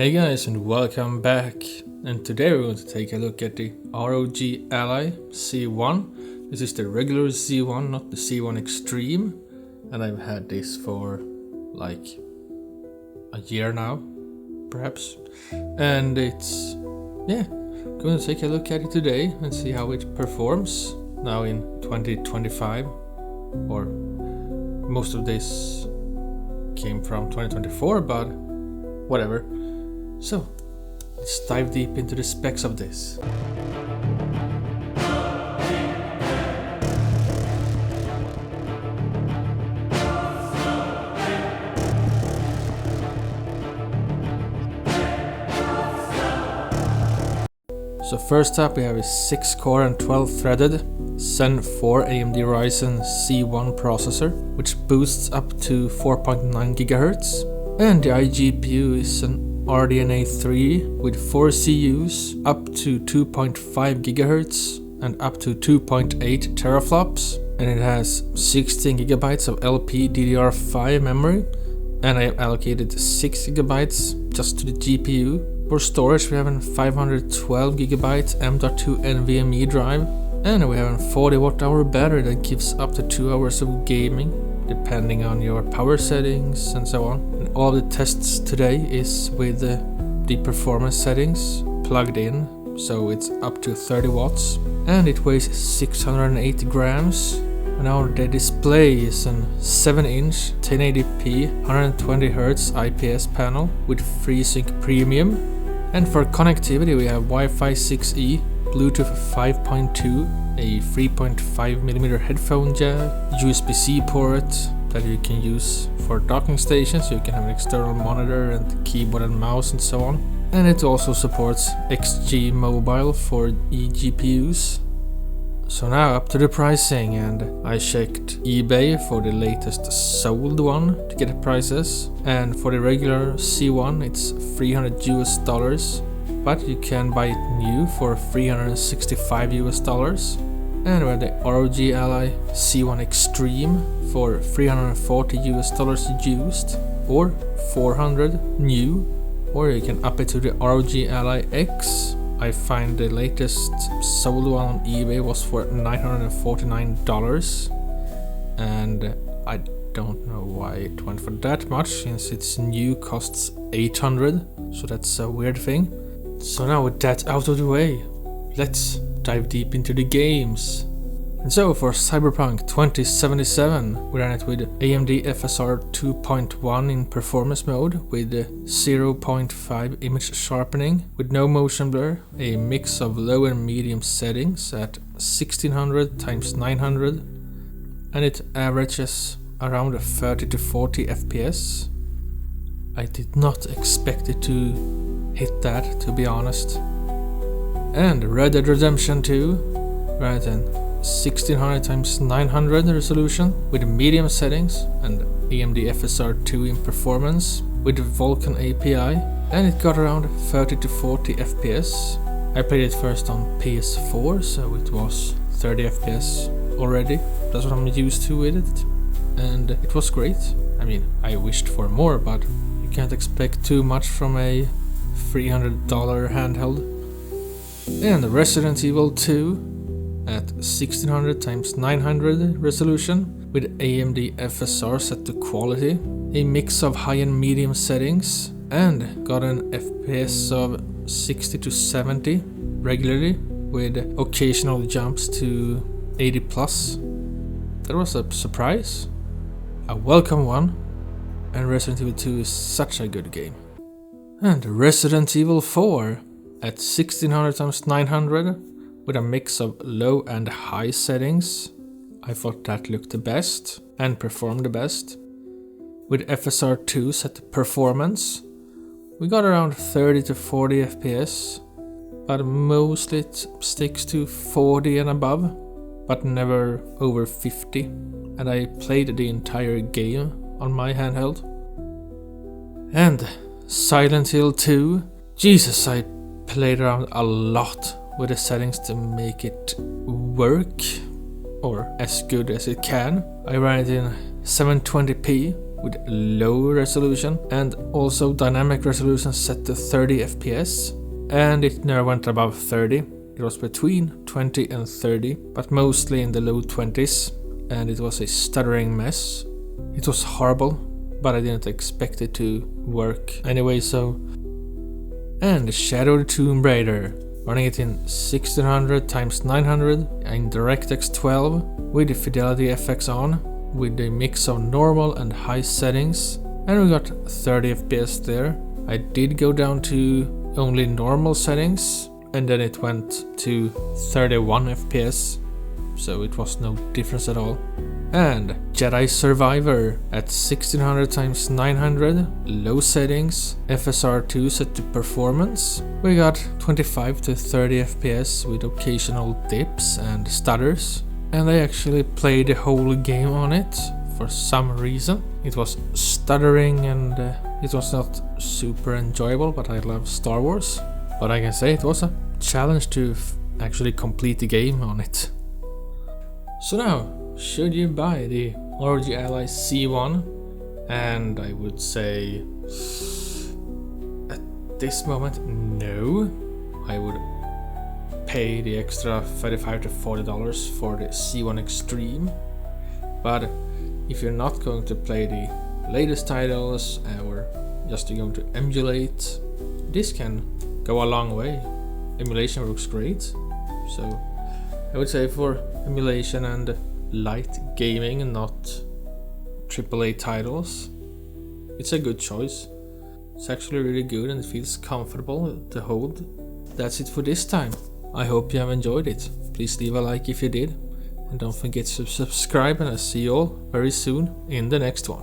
Hey guys, and welcome back, and today we're going to take a look at the ROG Ally Z1. This is the regular Z1, not the Z1 Extreme, and I've had this for like a year now, perhaps, and it's, going to take a look at it today and see how it performs now in 2025, or most of this came from 2024, but whatever. So, let's dive deep into the specs of this. So first up we have a 6-core and 12-threaded Zen 4 AMD Ryzen Z1 processor, which boosts up to 4.9 GHz, and the iGPU is an RDNA 3 with 4 CUs, up to 2.5 GHz and up to 2.8 teraflops, and it has 16 GB of LPDDR5 memory, and I have allocated 6 GB just to the GPU. For storage we have a 512 GB M.2 NVMe drive, and we have a 40 Wh battery that gives up to 2 hours of gaming, depending on your power settings and so on. And all the tests today is with the performance settings plugged in, so it's up to 30 watts, and it weighs 680 grams. And now the display is a 7-inch 1080p 120Hz IPS panel with FreeSync Premium, and for connectivity we have Wi-Fi 6E, Bluetooth 5.2, a 3.5mm headphone jack, USB-C port that you can use for docking stations, so you can have an external monitor and keyboard and mouse and so on. And it also supports XG Mobile for eGPUs. So now up to the pricing, and I checked eBay for the latest sold one to get the prices, and for the regular Z1 it's $300 US, but you can buy it new for $365 US. And we have the ROG Ally Z1 Extreme for $340 US used, or $400 new, or you can up it to the ROG Ally X. I find the latest sold one on eBay was for $949, and I don't know why it went for that much, since its new costs $800, so that's a weird thing. So now with that out of the way, let's dive deep into the games. And so for Cyberpunk 2077, we ran it with AMD FSR 2.1 in performance mode with 0.5 image sharpening with no motion blur, a mix of low and medium settings at 1600 x 900, and it averages around 30 to 40 FPS. I did not expect it to hit that, to be honest. And Red Dead Redemption 2 ran it in 1600 x 900 resolution with medium settings and AMD FSR 2 in performance with Vulkan API, and it got around 30 to 40 FPS. I played it first on PS4, so it was 30 FPS already. That's what I'm used to with it, and it was great. I mean, I wished for more, but you can't expect too much from a $300 handheld. And Resident Evil 2 at 1600 x 900 resolution with AMD FSR set to quality, a mix of high and medium settings, and got an FPS of 60 to 70 regularly with occasional jumps to 80 plus. That was a surprise, a welcome one, and Resident Evil 2 is such a good game. And Resident Evil 4 at 1600 x 900 with a mix of low and high settings. I thought that looked the best and performed the best. With FSR 2 set to performance, we got around 30 to 40 FPS, but mostly it sticks to 40 and above, but never over 50. And I played the entire game on my handheld. And Silent Hill 2, Jesus, I played around a lot with the settings to make it work, or as good as it can. I ran it in 720p with low resolution and also dynamic resolution set to 30 FPS, and it never went above 30. It was between 20 and 30, but mostly in the low 20s, and it was a stuttering mess. It was horrible, but I didn't expect it to work anyway, so... And Shadow the Tomb Raider, running it in 1600x900 in DirectX 12 with Fidelity FX on, with a mix of normal and high settings, and we got 30 FPS there. I did go down to only normal settings, and then it went to 31 FPS, so it was no difference at all. And Jedi Survivor at 1600x900, low settings, FSR2 set to performance. We got 25 to 30 FPS with occasional dips and stutters. And I actually played the whole game on it for some reason. It was stuttering and it was not super enjoyable, but I love Star Wars. But I can say it was a challenge to actually complete the game on it. So now, should you buy the ROG Ally Z1? And I would say at this moment, no. I would pay the extra $35 to $40 for the Z1 Extreme. But if you're not going to play the latest titles or just going to emulate, this can go a long way. Emulation works great. So I would say for emulation and light gaming and not AAA titles, it's a good choice. It's actually really good and it feels comfortable to hold. That's it for this time. I hope you have enjoyed it. Please leave a like if you did, and don't forget to subscribe, and I'll see you all very soon in the next one.